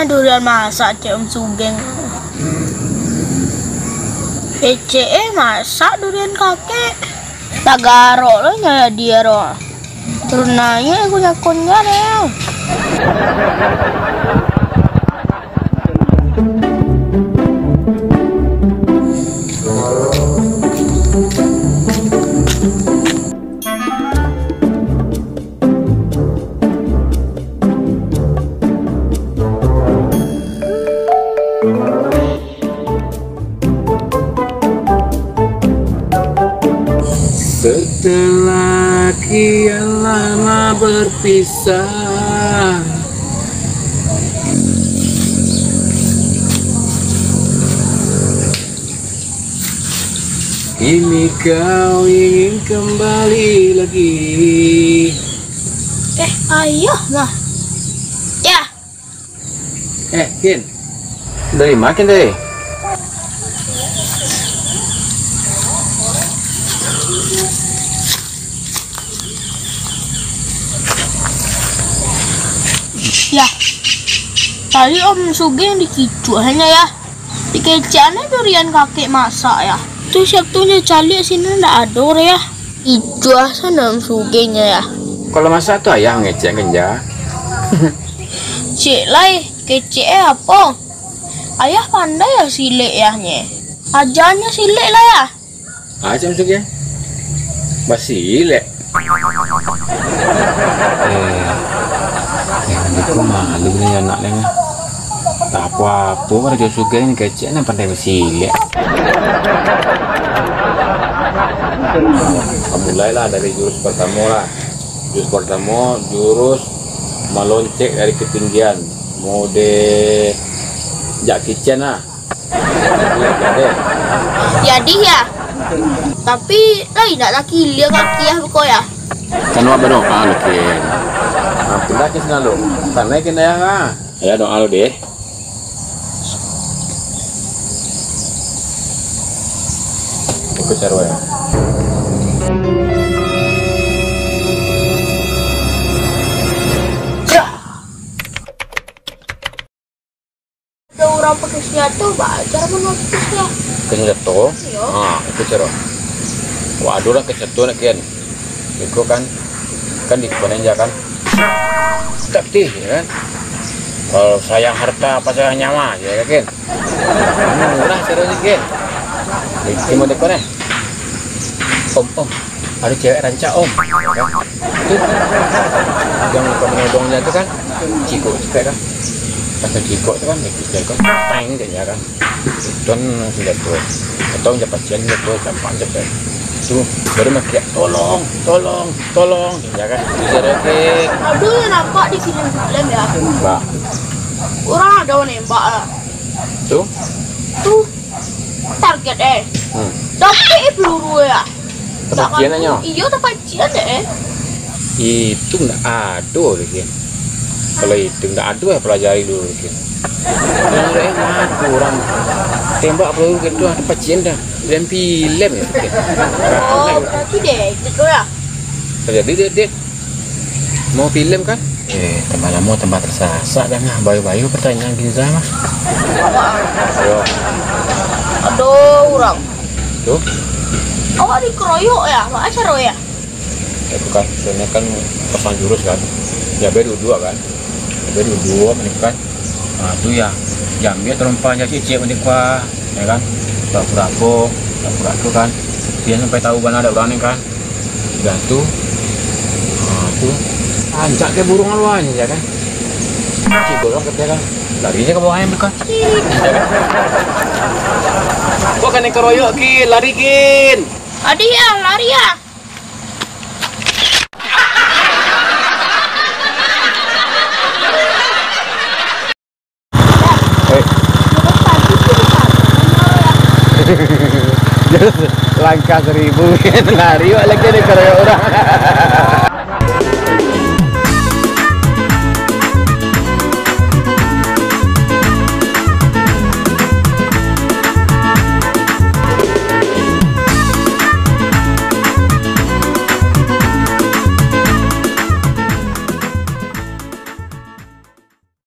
durian masak cek Sugeng. Kece masak durian kakek. Tak garok lo nyaya dia roh. Terus nanya aku nyakonnya deh. Setelah kian lama berpisah, kini kau ingin kembali lagi. Ayo lah. Ya. Kin, dari makin deh. Ya, tadi Om Sugeng dikicu hanya ya. Dikeceannya durian kakek masak ya. Tuh Sabtunya cali sini ndak ada ya. Icu sana Om Sugengnya ya. Kalau masak tuh ayah ngecek kenja. Cik lai, kece apa? Ayah pandai ya silek yahnya. Ajarnya silek lah ya. Aja masuk ya. Masih lek. Aku malu nih anaknya. Tak apa-apa kalau dia suka ini kecil nih pandai masih lek. Mulailah dari jurus pertama lah. Jurus pertama jurus melonceng dari ketinggian. Mode Jackie Chan lah. Jadi ya. Tapi lain nak laki dia kaki ya pokoknya. Kan apa doa lu Ken? Ampun lah Ken selalu. Karena Ken ya kan. Ya doa lu deh. Ikut cara ya. Ada orang pakai senjata, baca menotnya. Kenyato. Ikut cara. Waduh lah kenyato nak Ken. Ikut kan di aja kan. Tapi ya kan. Kalau sayang harta apa sayang nyawa ya kan. Murah caranya Ken. Di mana depan Om, ada cewek rancak Om. Ya kan? Yang penodongnya itu kan Ciko juga kan. Pasal Ciko itu kan dia kan tang dia kan. Dan sudah tuh. Atau dia pasien itu gampang cepat. Tuh baru makin tolong ya kan. Bisa deh. Aduh ya nampak di film-film ya. Mbak. Orang ada nembak lah. Tuh target tapi peluru ya. Tepaciannya. Iya tepacian deh. Itu nggak ada lagi. Kalau itu nggak ada ya pelajari dulu lagi. Yang lain kurang tembak peluru gitu ada tepacian dah. Dan film ya. Oh berarti deh gitu ya. Terjadi deh. Mau film kan? Tambah lama tambah tersasa dah nah. Bayu-bayu pertanyaan gini sama. Ayo. Aduh orang. Tuh. Awak dikeroyok ya, mak acara ya. Itu kan, soalnya kan pasang jurus kan. Ya baru dua kan. Baru dua menikah. Nah itu ya. Jamnya terompahnya cicik menikah, ya kan. Pura-pura kan. Dia sampai tahu mana ada orang kan. Gantu. Nah itu. Anjak ke burung aluan ya kan. Cigolong katanya kan. Larinya ke bawahnya bukan. Kok kan keroyok Kin, lari Kin. Adi ya, lari ya. Langkah 1000 lari lagi keroyok orang.